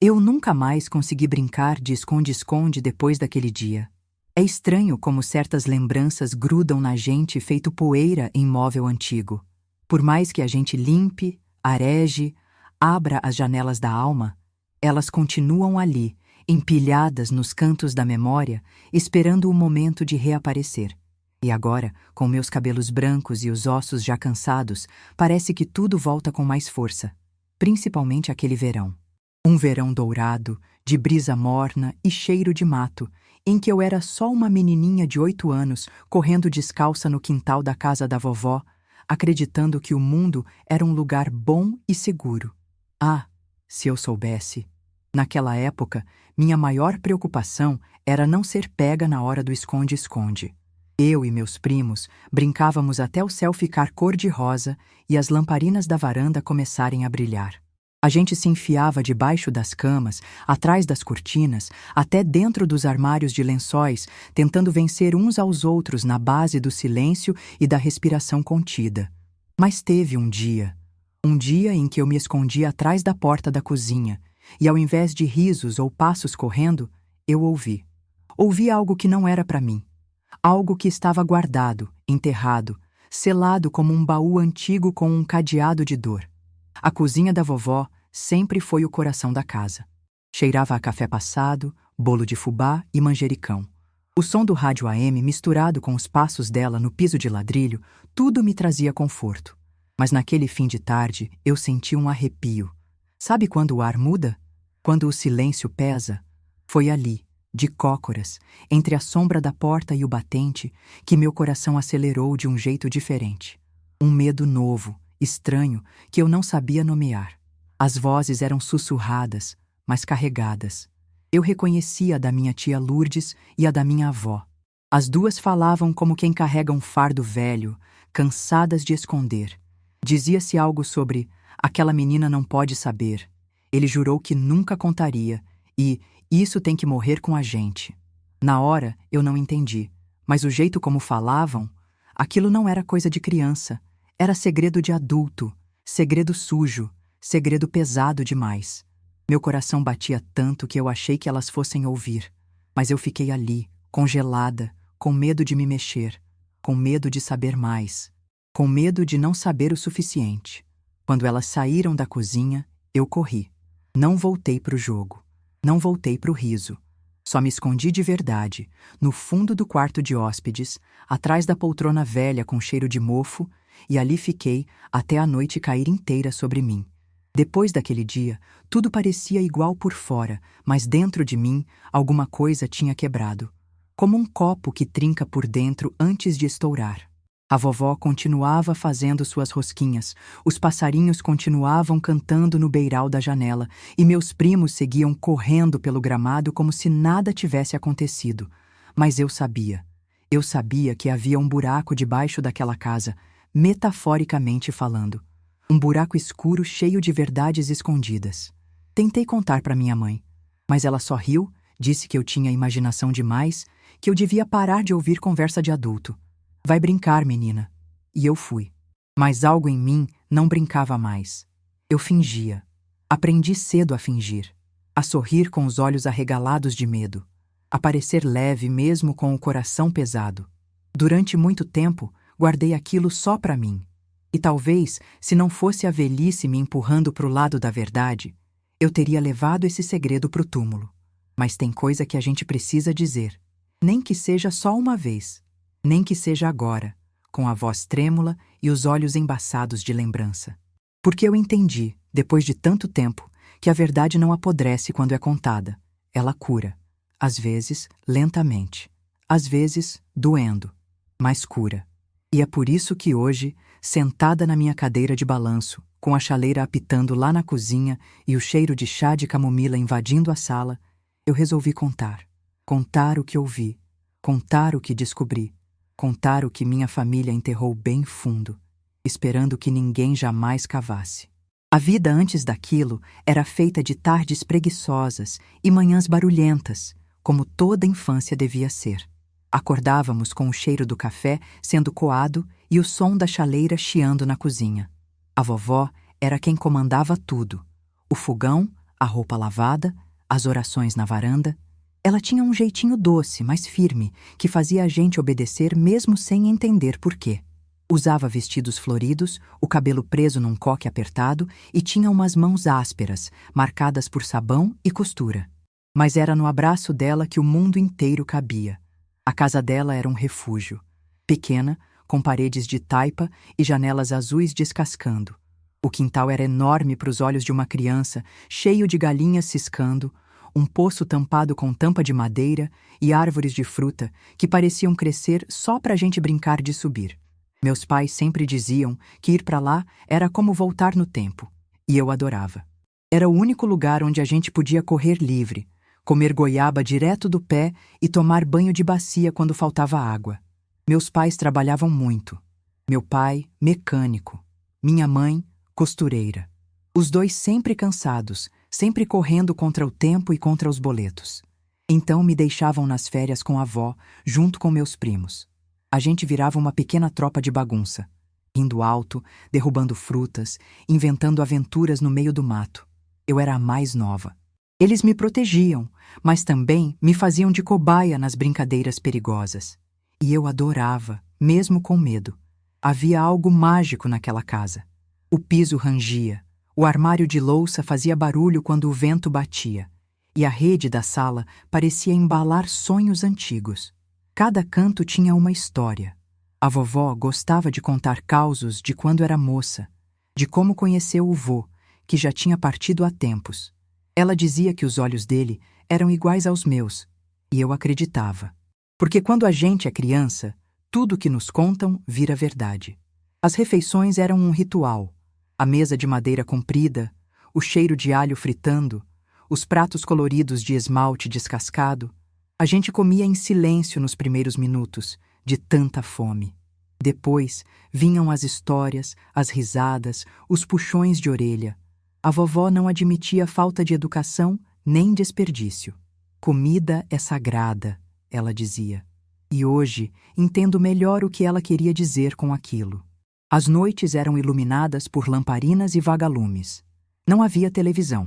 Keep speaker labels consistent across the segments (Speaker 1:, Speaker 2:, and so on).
Speaker 1: Eu nunca mais consegui brincar de esconde-esconde depois daquele dia. É estranho como certas lembranças grudam na gente feito poeira em móvel antigo. Por mais que a gente limpe, areje, abra as janelas da alma, elas continuam ali, empilhadas nos cantos da memória, esperando o momento de reaparecer. E agora, com meus cabelos brancos e os ossos já cansados, parece que tudo volta com mais força, principalmente aquele verão. Um verão dourado, de brisa morna e cheiro de mato, em que eu era só uma menininha de 8 anos, correndo descalça no quintal da casa da vovó, acreditando que o mundo era um lugar bom e seguro. Ah, se eu soubesse! Naquela época, minha maior preocupação era não ser pega na hora do esconde-esconde. Eu e meus primos brincávamos até o céu ficar cor-de-rosa e as lamparinas da varanda começarem a brilhar. A gente se enfiava debaixo das camas, atrás das cortinas, até dentro dos armários de lençóis, tentando vencer uns aos outros na base do silêncio e da respiração contida. Mas teve um dia em que eu me escondi atrás da porta da cozinha, e ao invés de risos ou passos correndo, eu ouvi. Ouvi algo que não era para mim. Algo que estava guardado, enterrado, selado como um baú antigo com um cadeado de dor. A cozinha da vovó sempre foi o coração da casa. Cheirava a café passado, bolo de fubá e manjericão. O som do rádio AM misturado com os passos dela no piso de ladrilho, tudo me trazia conforto. Mas naquele fim de tarde eu senti um arrepio. Sabe quando o ar muda? Quando o silêncio pesa? Foi ali, de cócoras, entre a sombra da porta e o batente, que meu coração acelerou de um jeito diferente. Um medo novo, estranho, que eu não sabia nomear. As vozes eram sussurradas, mas carregadas. Eu reconhecia a da minha tia Lourdes e a da minha avó. As duas falavam como quem carrega um fardo velho, cansadas de esconder. Dizia-se algo sobre aquela menina não pode saber. Ele jurou que nunca contaria e isso tem que morrer com a gente. Na hora eu não entendi, mas o jeito como falavam, aquilo não era coisa de criança. Era segredo de adulto, segredo sujo, segredo pesado demais. Meu coração batia tanto que eu achei que elas fossem ouvir. Mas eu fiquei ali, congelada, com medo de me mexer, com medo de saber mais, com medo de não saber o suficiente. Quando elas saíram da cozinha, eu corri. Não voltei pro jogo. Não voltei pro riso. Só me escondi de verdade, no fundo do quarto de hóspedes, atrás da poltrona velha com cheiro de mofo, e ali fiquei até a noite cair inteira sobre mim. Depois daquele dia, tudo parecia igual por fora, mas dentro de mim, alguma coisa tinha quebrado. Como um copo que trinca por dentro antes de estourar. A vovó continuava fazendo suas rosquinhas, os passarinhos continuavam cantando no beiral da janela e meus primos seguiam correndo pelo gramado como se nada tivesse acontecido. Mas eu sabia que havia um buraco debaixo daquela casa, metaforicamente falando. Um buraco escuro cheio de verdades escondidas. Tentei contar para minha mãe, mas ela só riu, disse que eu tinha imaginação demais, que eu devia parar de ouvir conversa de adulto. Vai brincar, menina. E eu fui. Mas algo em mim não brincava mais. Eu fingia. Aprendi cedo a fingir. A sorrir com os olhos arregalados de medo. A parecer leve mesmo com o coração pesado. Durante muito tempo, guardei aquilo só para mim. E talvez, se não fosse a velhice me empurrando pro lado da verdade, eu teria levado esse segredo pro túmulo. Mas tem coisa que a gente precisa dizer. Nem que seja só uma vez. Nem que seja agora, com a voz trêmula e os olhos embaçados de lembrança. Porque eu entendi, depois de tanto tempo, que a verdade não apodrece quando é contada. Ela cura. Às vezes, lentamente. Às vezes, doendo. Mas cura. E é por isso que hoje, sentada na minha cadeira de balanço, com a chaleira apitando lá na cozinha e o cheiro de chá de camomila invadindo a sala, eu resolvi contar. Contar o que ouvi. Contar o que descobri. Contar o que minha família enterrou bem fundo, esperando que ninguém jamais cavasse. A vida antes daquilo era feita de tardes preguiçosas e manhãs barulhentas, como toda infância devia ser. Acordávamos com o cheiro do café sendo coado e o som da chaleira chiando na cozinha. A vovó era quem comandava tudo. O fogão, a roupa lavada, as orações na varanda. Ela tinha um jeitinho doce, mas firme, que fazia a gente obedecer mesmo sem entender por quê. Usava vestidos floridos, o cabelo preso num coque apertado e tinha umas mãos ásperas, marcadas por sabão e costura. Mas era no abraço dela que o mundo inteiro cabia. A casa dela era um refúgio. Pequena, com paredes de taipa e janelas azuis descascando. O quintal era enorme para os olhos de uma criança, cheio de galinhas ciscando, um poço tampado com tampa de madeira e árvores de fruta que pareciam crescer só para a gente brincar de subir. Meus pais sempre diziam que ir para lá era como voltar no tempo, e eu adorava. Era o único lugar onde a gente podia correr livre, comer goiaba direto do pé e tomar banho de bacia quando faltava água. Meus pais trabalhavam muito. Meu pai, mecânico. Minha mãe, costureira. Os dois sempre cansados, sempre correndo contra o tempo e contra os boletos. Então me deixavam nas férias com a avó, junto com meus primos. A gente virava uma pequena tropa de bagunça, rindo alto, derrubando frutas, inventando aventuras no meio do mato. Eu era a mais nova. Eles me protegiam, mas também me faziam de cobaia nas brincadeiras perigosas. E eu adorava, mesmo com medo. Havia algo mágico naquela casa. O piso rangia, o armário de louça fazia barulho quando o vento batia, e a rede da sala parecia embalar sonhos antigos. Cada canto tinha uma história. A vovó gostava de contar causos de quando era moça, de como conheceu o vô, que já tinha partido há tempos. Ela dizia que os olhos dele eram iguais aos meus, e eu acreditava. Porque quando a gente é criança, tudo que nos contam vira verdade. As refeições eram um ritual. A mesa de madeira comprida, o cheiro de alho fritando, os pratos coloridos de esmalte descascado. A gente comia em silêncio nos primeiros minutos, de tanta fome. Depois vinham as histórias, as risadas, os puxões de orelha. A vovó não admitia falta de educação nem desperdício. Comida é sagrada, ela dizia. E hoje entendo melhor o que ela queria dizer com aquilo. As noites eram iluminadas por lamparinas e vagalumes. Não havia televisão.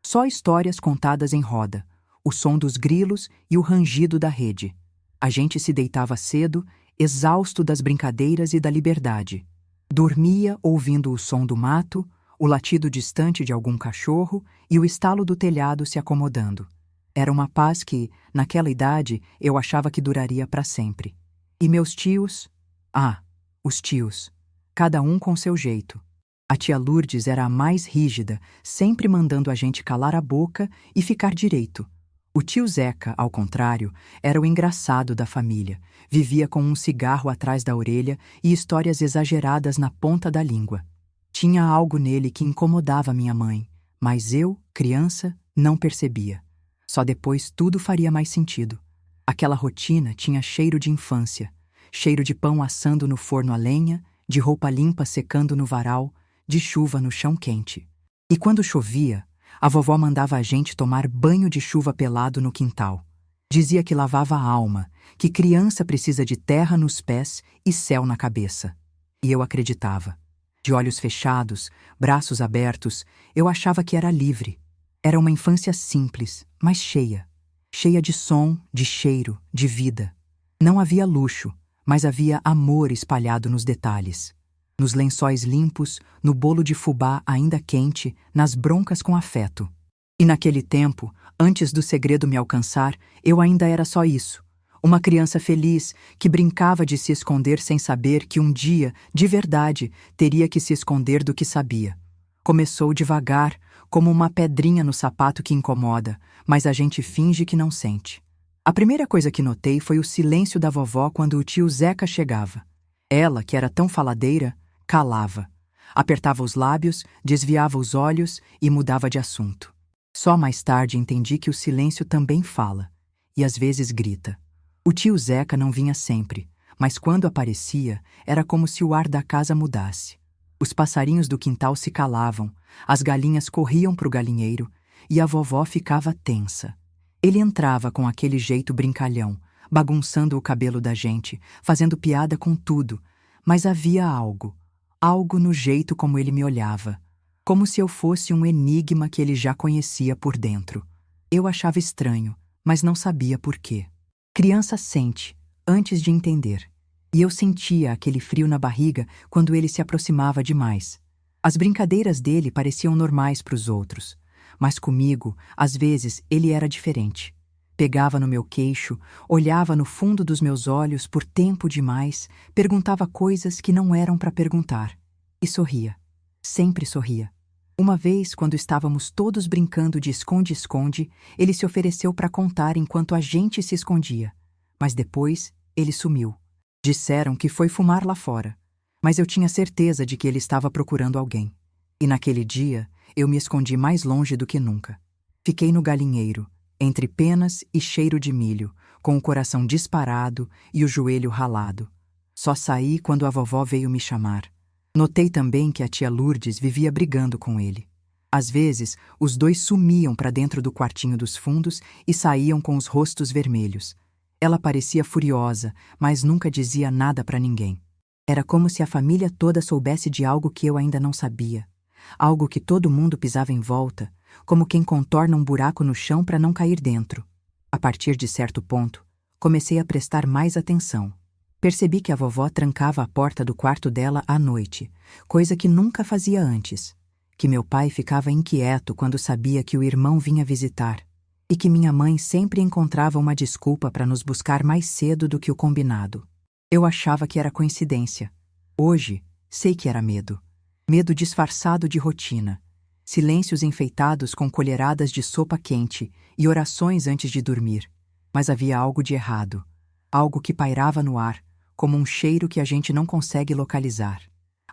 Speaker 1: Só histórias contadas em roda, o som dos grilos e o rangido da rede. A gente se deitava cedo, exausto das brincadeiras e da liberdade. Dormia ouvindo o som do mato, o latido distante de algum cachorro e o estalo do telhado se acomodando. Era uma paz que, naquela idade, eu achava que duraria para sempre. E meus tios? Ah, os tios. Cada um com seu jeito. A tia Lourdes era a mais rígida, sempre mandando a gente calar a boca e ficar direito. O tio Zeca, ao contrário, era o engraçado da família. Vivia com um cigarro atrás da orelha e histórias exageradas na ponta da língua. Tinha algo nele que incomodava minha mãe, mas eu, criança, não percebia. Só depois tudo faria mais sentido. Aquela rotina tinha cheiro de infância, cheiro de pão assando no forno a lenha, de roupa limpa secando no varal, de chuva no chão quente. E quando chovia, a vovó mandava a gente tomar banho de chuva pelado no quintal. Dizia que lavava a alma, que criança precisa de terra nos pés e céu na cabeça. E eu acreditava. De olhos fechados, braços abertos, eu achava que era livre. Era uma infância simples, mas cheia. Cheia de som, de cheiro, de vida. Não havia luxo, mas havia amor espalhado nos detalhes. Nos lençóis limpos, no bolo de fubá ainda quente, nas broncas com afeto. E naquele tempo, antes do segredo me alcançar, eu ainda era só isso. Uma criança feliz que brincava de se esconder sem saber que um dia, de verdade, teria que se esconder do que sabia. Começou devagar, como uma pedrinha no sapato que incomoda, mas a gente finge que não sente. A primeira coisa que notei foi o silêncio da vovó quando o tio Zeca chegava. Ela, que era tão faladeira, calava. Apertava os lábios, desviava os olhos e mudava de assunto. Só mais tarde entendi que o silêncio também fala, e às vezes grita. O tio Zeca não vinha sempre, mas quando aparecia, era como se o ar da casa mudasse. Os passarinhos do quintal se calavam, as galinhas corriam para o galinheiro e a vovó ficava tensa. Ele entrava com aquele jeito brincalhão, bagunçando o cabelo da gente, fazendo piada com tudo, mas havia algo no jeito como ele me olhava. como se eu fosse um enigma que ele já conhecia por dentro. Eu achava estranho, mas não sabia por quê. Criança sente, antes de entender. E eu sentia aquele frio na barriga quando ele se aproximava demais. As brincadeiras dele pareciam normais para os outros, mas comigo, às vezes, ele era diferente. Pegava no meu queixo, olhava no fundo dos meus olhos por tempo demais, perguntava coisas que não eram para perguntar. E sorria. Sempre sorria. Uma vez, quando estávamos todos brincando de esconde-esconde, ele se ofereceu para contar enquanto a gente se escondia. Mas depois, ele sumiu. Disseram que foi fumar lá fora, mas eu tinha certeza de que ele estava procurando alguém. E naquele dia, eu me escondi mais longe do que nunca. Fiquei no galinheiro, entre penas e cheiro de milho, com o coração disparado e o joelho ralado. Só saí quando a vovó veio me chamar. Notei também que a tia Lourdes vivia brigando com ele. Às vezes, os dois sumiam para dentro do quartinho dos fundos e saíam com os rostos vermelhos. Ela parecia furiosa, mas nunca dizia nada para ninguém. Era como se a família toda soubesse de algo que eu ainda não sabia. Algo que todo mundo pisava em volta, como quem contorna um buraco no chão para não cair dentro. A partir de certo ponto, comecei a prestar mais atenção. Percebi que a vovó trancava a porta do quarto dela à noite, coisa que nunca fazia antes. Que meu pai ficava inquieto quando sabia que o irmão vinha visitar. E que minha mãe sempre encontrava uma desculpa para nos buscar mais cedo do que o combinado. Eu achava que era coincidência. Hoje, sei que era medo. Medo disfarçado de rotina. Silêncios enfeitados com colheradas de sopa quente e orações antes de dormir. Mas havia algo de errado. Algo que pairava no ar, como um cheiro que a gente não consegue localizar.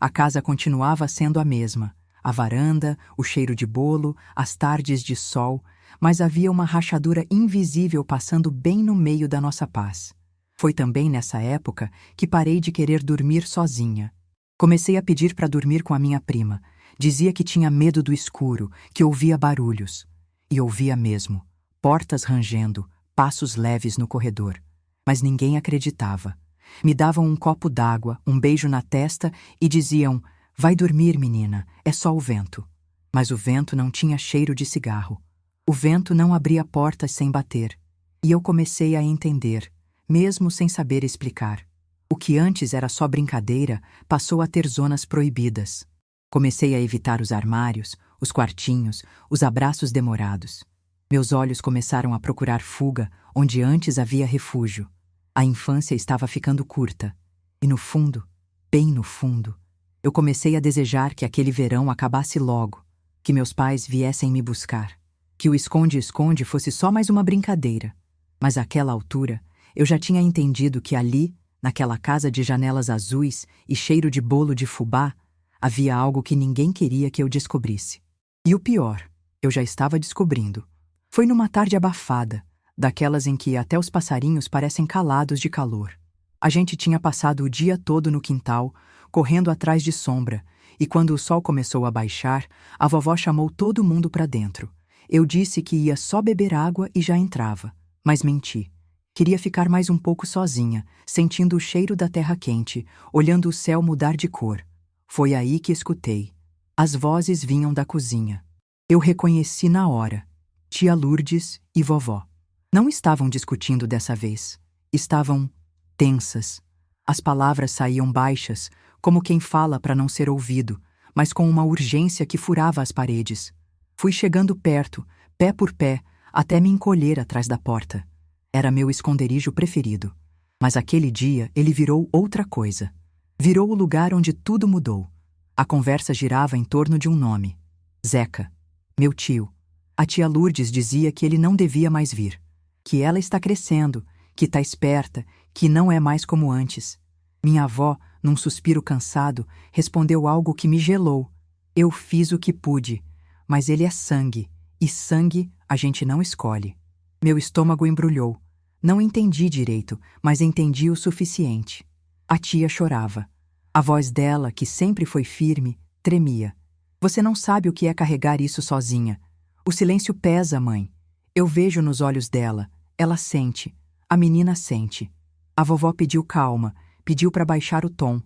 Speaker 1: A casa continuava sendo a mesma. A varanda, o cheiro de bolo, as tardes de sol, mas havia uma rachadura invisível passando bem no meio da nossa paz. Foi também nessa época que parei de querer dormir sozinha. Comecei a pedir para dormir com a minha prima. Dizia que tinha medo do escuro, que ouvia barulhos. E ouvia mesmo. Portas rangendo, passos leves no corredor. Mas ninguém acreditava. Me davam um copo d'água, um beijo na testa e diziam: "Vai dormir, menina, é só o vento." Mas o vento não tinha cheiro de cigarro. O vento não abria portas sem bater. E eu comecei a entender, mesmo sem saber explicar. O que antes era só brincadeira passou a ter zonas proibidas. Comecei a evitar os armários, os quartinhos, os abraços demorados. Meus olhos começaram a procurar fuga onde antes havia refúgio. A infância estava ficando curta. E no fundo, bem no fundo, eu comecei a desejar que aquele verão acabasse logo, que meus pais viessem me buscar, que o esconde-esconde fosse só mais uma brincadeira. Mas àquela altura, eu já tinha entendido que ali, naquela casa de janelas azuis e cheiro de bolo de fubá, havia algo que ninguém queria que eu descobrisse. E o pior, eu já estava descobrindo. Foi numa tarde abafada, daquelas em que até os passarinhos parecem calados de calor. A gente tinha passado o dia todo no quintal, correndo atrás de sombra, e quando o sol começou a baixar, a vovó chamou todo mundo para dentro. Eu disse que ia só beber água e já entrava, mas menti. Queria ficar mais um pouco sozinha, sentindo o cheiro da terra quente, olhando o céu mudar de cor. Foi aí que escutei. As vozes vinham da cozinha. Eu reconheci na hora. Tia Lourdes e vovó. Não estavam discutindo dessa vez. Estavam tensas. As palavras saíam baixas, como quem fala para não ser ouvido, mas com uma urgência que furava as paredes. Fui chegando perto, pé por pé, até me encolher atrás da porta. Era meu esconderijo preferido. Mas aquele dia ele virou outra coisa. Virou o lugar onde tudo mudou. A conversa girava em torno de um nome. Zeca. Meu tio. A tia Lourdes dizia que ele não devia mais vir. Que ela está crescendo, que está esperta, que não é mais como antes. Minha avó, num suspiro cansado, respondeu algo que me gelou. Eu fiz o que pude, mas ele é sangue, e sangue a gente não escolhe. Meu estômago embrulhou. Não entendi direito, mas entendi o suficiente. A tia chorava. A voz dela, que sempre foi firme, tremia. Você não sabe o que é carregar isso sozinha. O silêncio pesa, mãe. Eu vejo nos olhos dela. Ela sente. A menina sente. A vovó pediu calma, pediu para baixar o tom.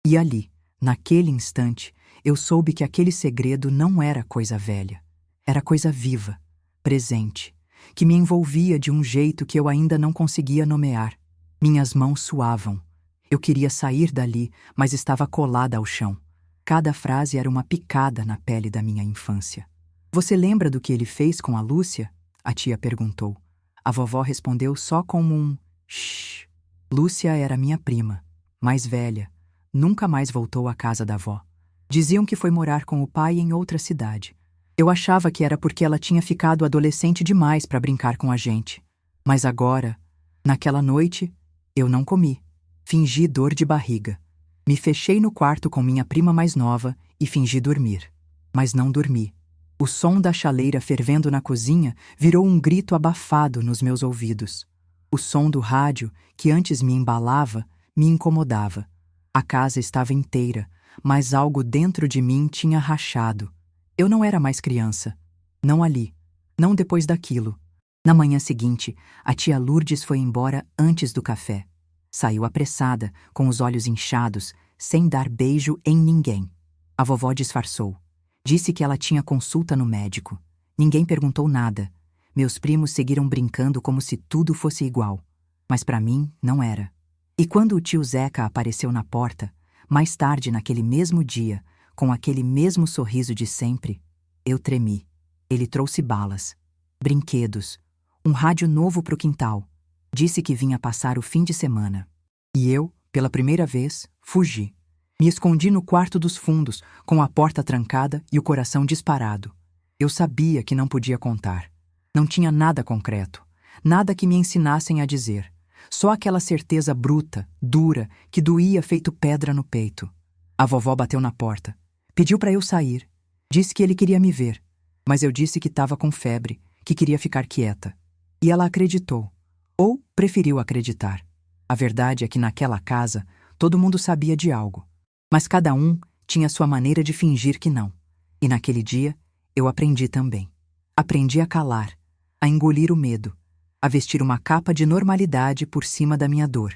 Speaker 1: E ali, naquele instante, eu soube que aquele segredo não era coisa velha. Era coisa viva, presente, que me envolvia de um jeito que eu ainda não conseguia nomear. Minhas mãos suavam. Eu queria sair dali, mas estava colada ao chão. Cada frase era uma picada na pele da minha infância. Você lembra do que ele fez com a Lúcia? A tia perguntou. A vovó respondeu só com um shh. Lúcia era minha prima, mais velha. Nunca mais voltou à casa da avó. Diziam que foi morar com o pai em outra cidade. Eu achava que era porque ela tinha ficado adolescente demais para brincar com a gente. Mas agora, naquela noite, eu não comi. Fingi dor de barriga. Me fechei no quarto com minha prima mais nova e fingi dormir. Mas não dormi. O som da chaleira fervendo na cozinha virou um grito abafado nos meus ouvidos. O som do rádio, que antes me embalava, me incomodava. A casa estava inteira, mas algo dentro de mim tinha rachado. Eu não era mais criança. Não ali. Não depois daquilo. Na manhã seguinte, a tia Lourdes foi embora antes do café. Saiu apressada, com os olhos inchados, sem dar beijo em ninguém. A vovó disfarçou. Disse que ela tinha consulta no médico. Ninguém perguntou nada. Meus primos seguiram brincando como se tudo fosse igual. Mas para mim, não era. E quando o tio Zeca apareceu na porta, mais tarde naquele mesmo dia, com aquele mesmo sorriso de sempre, eu tremi. Ele trouxe balas, brinquedos, um rádio novo pro quintal. Disse que vinha passar o fim de semana. E eu, pela primeira vez, fugi. Me escondi no quarto dos fundos, com a porta trancada e o coração disparado. Eu sabia que não podia contar. Não tinha nada concreto, nada que me ensinassem a dizer. Só aquela certeza bruta, dura, que doía feito pedra no peito. A vovó bateu na porta. Pediu para eu sair. Disse que ele queria me ver. Mas eu disse que estava com febre, que queria ficar quieta. E ela acreditou. Ou preferiu acreditar. A verdade é que naquela casa, todo mundo sabia de algo. Mas cada um tinha sua maneira de fingir que não. E naquele dia, eu aprendi também. Aprendi a calar, a engolir o medo, a vestir uma capa de normalidade por cima da minha dor.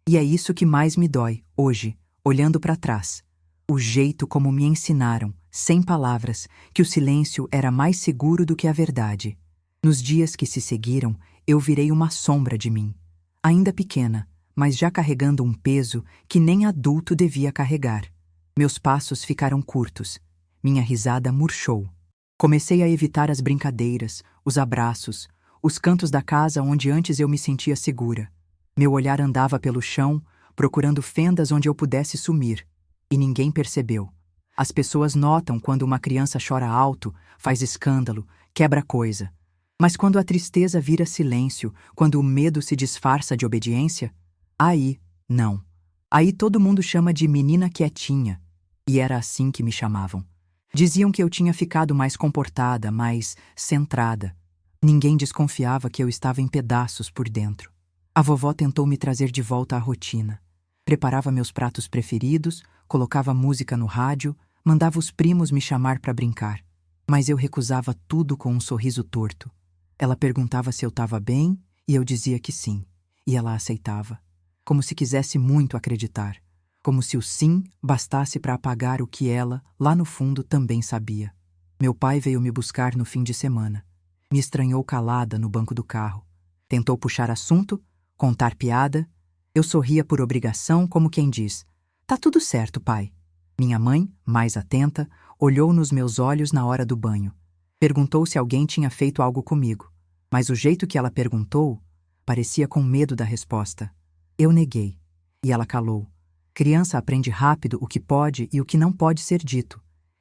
Speaker 1: E é isso que mais me dói, hoje, olhando para trás. O jeito como me ensinaram, sem palavras, que o silêncio era mais seguro do que a verdade. Nos dias que se seguiram, eu virei uma sombra de mim. Ainda pequena, mas já carregando um peso que nem adulto devia carregar. Meus passos ficaram curtos. Minha risada murchou. Comecei a evitar as brincadeiras, os abraços, os cantos da casa onde antes eu me sentia segura. Meu olhar andava pelo chão, procurando fendas onde eu pudesse sumir. E ninguém percebeu. As pessoas notam quando uma criança chora alto, faz escândalo, quebra coisa. Mas quando a tristeza vira silêncio, quando o medo se disfarça de obediência, aí, não. Aí todo mundo chama de menina quietinha. E era assim que me chamavam. Diziam que eu tinha ficado mais comportada, mais centrada. Ninguém desconfiava que eu estava em pedaços por dentro. A vovó tentou me trazer de volta à rotina. Preparava meus pratos preferidos, colocava música no rádio, mandava os primos me chamar para brincar. Mas eu recusava tudo com um sorriso torto. Ela perguntava se eu estava bem e eu dizia que sim. E ela aceitava. Como se quisesse muito acreditar. Como se o sim bastasse para apagar o que ela, lá no fundo, também sabia. Meu pai veio me buscar no fim de semana. Me estranhou calada no banco do carro. Tentou puxar assunto, contar piada. Eu sorria por obrigação, como quem diz: "Tá tudo certo, pai." Minha mãe, mais atenta, olhou nos meus olhos na hora do banho. Perguntou se alguém tinha feito algo comigo. Mas o jeito que ela perguntou parecia com medo da resposta. Eu neguei. E ela calou. Criança aprende rápido o que pode e o que não pode ser dito.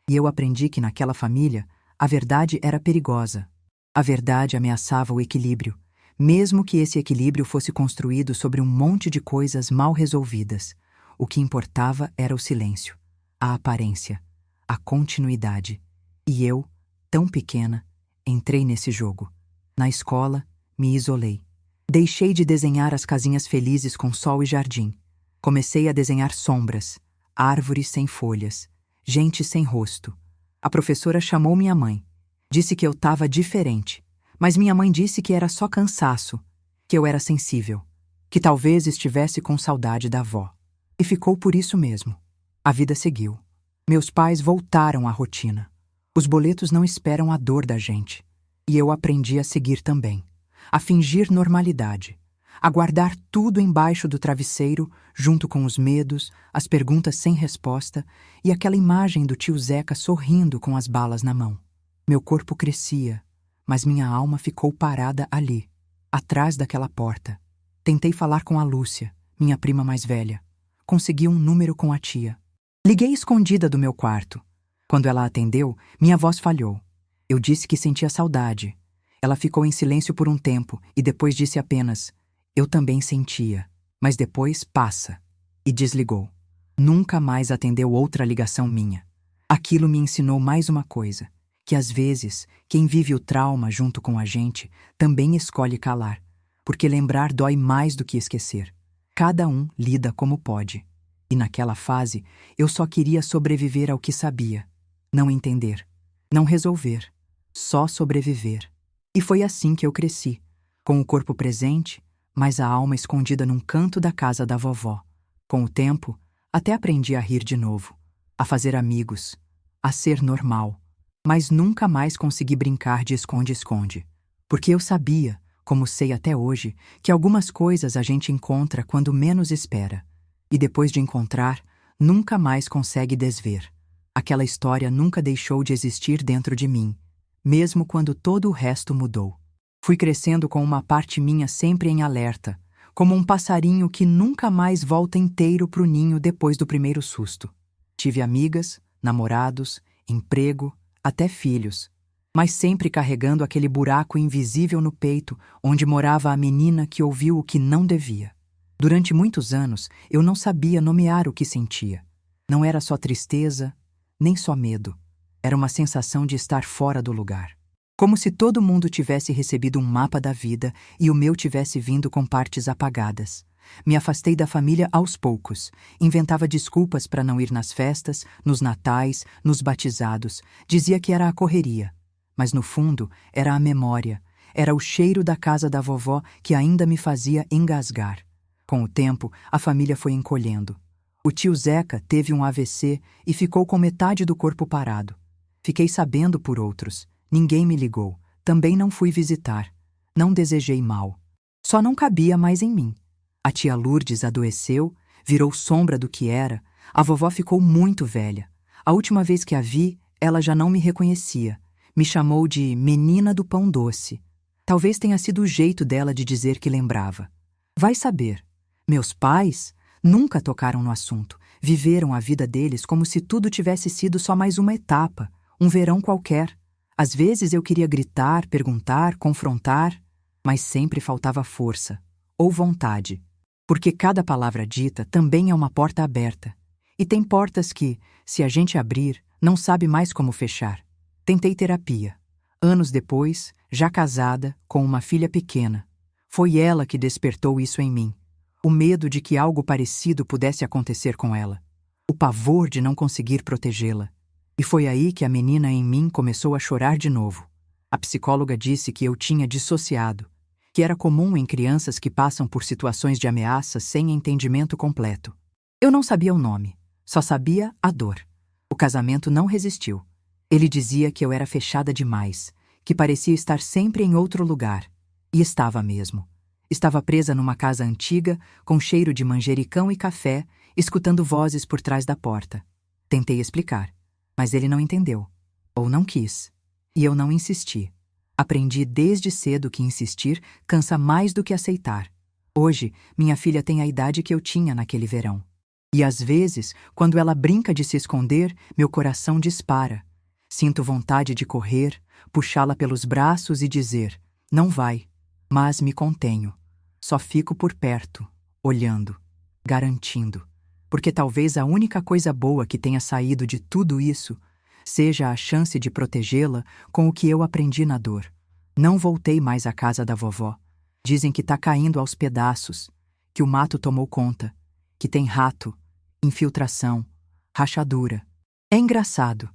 Speaker 1: E eu aprendi que naquela família, a verdade era perigosa. A verdade ameaçava o equilíbrio, mesmo que esse equilíbrio fosse construído sobre um monte de coisas mal resolvidas. O que importava era o silêncio, a aparência, a continuidade. E eu, tão pequena, entrei nesse jogo. Na escola, me isolei. Deixei de desenhar as casinhas felizes com sol e jardim. Comecei a desenhar sombras, árvores sem folhas, gente sem rosto. A professora chamou minha mãe. Disse que eu estava diferente, mas minha mãe disse que era só cansaço, que eu era sensível, que talvez estivesse com saudade da avó. E ficou por isso mesmo. A vida seguiu. Meus pais voltaram à rotina. Os boletos não esperam a dor da gente. E eu aprendi a seguir também. A fingir normalidade. A guardar tudo embaixo do travesseiro, junto com os medos, as perguntas sem resposta e aquela imagem do tio Zeca sorrindo com as balas na mão. Meu corpo crescia, mas minha alma ficou parada ali, atrás daquela porta. Tentei falar com a Lúcia, minha prima mais velha. Consegui um número com a tia. Liguei escondida do meu quarto. Quando ela atendeu, minha voz falhou. Eu disse que sentia saudade. Ela ficou em silêncio por um tempo e depois disse apenas: "Eu também sentia, mas depois passa", e desligou. Nunca mais atendeu outra ligação minha. Aquilo me ensinou mais uma coisa, que às vezes quem vive o trauma junto com a gente também escolhe calar, porque lembrar dói mais do que esquecer. Cada um lida como pode. E naquela fase, eu só queria sobreviver ao que sabia. Não entender, não resolver, só sobreviver. E foi assim que eu cresci, com o corpo presente, mas a alma escondida num canto da casa da vovó. Com o tempo, até aprendi a rir de novo, a fazer amigos, a ser normal. Mas nunca mais consegui brincar de esconde-esconde. Porque eu sabia, como sei até hoje, que algumas coisas a gente encontra quando menos espera. E depois de encontrar, nunca mais consegue desver. Aquela história nunca deixou de existir dentro de mim, mesmo quando todo o resto mudou. Fui crescendo com uma parte minha sempre em alerta, como um passarinho que nunca mais volta inteiro pro ninho depois do primeiro susto. Tive amigas, namorados, emprego, até filhos, mas sempre carregando aquele buraco invisível no peito onde morava a menina que ouviu o que não devia. Durante muitos anos, eu não sabia nomear o que sentia. Não era só tristeza, nem só medo. Era uma sensação de estar fora do lugar. Como se todo mundo tivesse recebido um mapa da vida e o meu tivesse vindo com partes apagadas. Me afastei da família aos poucos. Inventava desculpas para não ir nas festas, nos natais, nos batizados. Dizia que era a correria. Mas no fundo, era a memória. Era o cheiro da casa da vovó que ainda me fazia engasgar. Com o tempo, a família foi encolhendo. O tio Zeca teve um AVC e ficou com metade do corpo parado. Fiquei sabendo por outros. Ninguém me ligou. Também não fui visitar. Não desejei mal. Só não cabia mais em mim. A tia Lourdes adoeceu, virou sombra do que era. A vovó ficou muito velha. A última vez que a vi, ela já não me reconhecia. Me chamou de menina do pão doce. Talvez tenha sido o jeito dela de dizer que lembrava. Vai saber. Meus pais nunca tocaram no assunto. Viveram a vida deles como se tudo tivesse sido só mais uma etapa, um verão qualquer. Às vezes eu queria gritar, perguntar, confrontar, mas sempre faltava força ou vontade. Porque cada palavra dita também é uma porta aberta. E tem portas que, se a gente abrir, não sabe mais como fechar. Tentei terapia. Anos depois, já casada, com uma filha pequena. Foi ela que despertou isso em mim. O medo de que algo parecido pudesse acontecer com ela. O pavor de não conseguir protegê-la. E foi aí que a menina em mim começou a chorar de novo. A psicóloga disse que eu tinha dissociado, que era comum em crianças que passam por situações de ameaça sem entendimento completo. Eu não sabia o nome, só sabia a dor. O casamento não resistiu. Ele dizia que eu era fechada demais, que parecia estar sempre em outro lugar. E estava mesmo. Estava presa numa casa antiga, com cheiro de manjericão e café, escutando vozes por trás da porta. Tentei explicar, mas ele não entendeu, ou não quis. E eu não insisti. Aprendi desde cedo que insistir cansa mais do que aceitar. Hoje, minha filha tem a idade que eu tinha naquele verão. E às vezes, quando ela brinca de se esconder, meu coração dispara. Sinto vontade de correr, puxá-la pelos braços e dizer: "Não vai." Mas me contenho. Só fico por perto, olhando, garantindo. Porque talvez a única coisa boa que tenha saído de tudo isso seja a chance de protegê-la com o que eu aprendi na dor. Não voltei mais à casa da vovó. Dizem que tá caindo aos pedaços, que o mato tomou conta, que tem rato, infiltração, rachadura. É engraçado.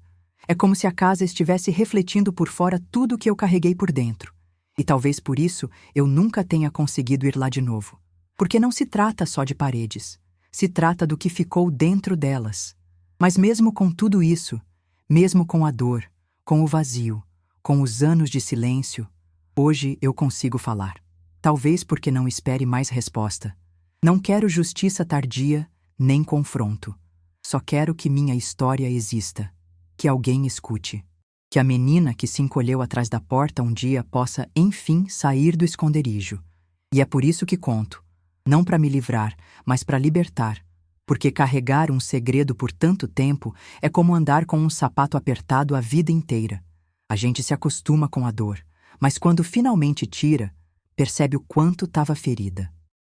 Speaker 1: É como se a casa estivesse refletindo por fora tudo o que eu carreguei por dentro. E talvez por isso eu nunca tenha conseguido ir lá de novo. Porque não se trata só de paredes. Se trata do que ficou dentro delas. Mas mesmo com tudo isso, mesmo com a dor, com o vazio, com os anos de silêncio, hoje eu consigo falar. Talvez porque não espere mais resposta. Não quero justiça tardia, nem confronto. Só quero que minha história exista, que alguém escute. Que a menina que se encolheu atrás da porta um dia possa, enfim, sair do esconderijo. E é por isso que conto. Não para me livrar, mas para libertar. Porque carregar um segredo por tanto tempo é como andar com um sapato apertado a vida inteira. A gente se acostuma com a dor, mas quando finalmente tira, percebe o quanto estava ferida.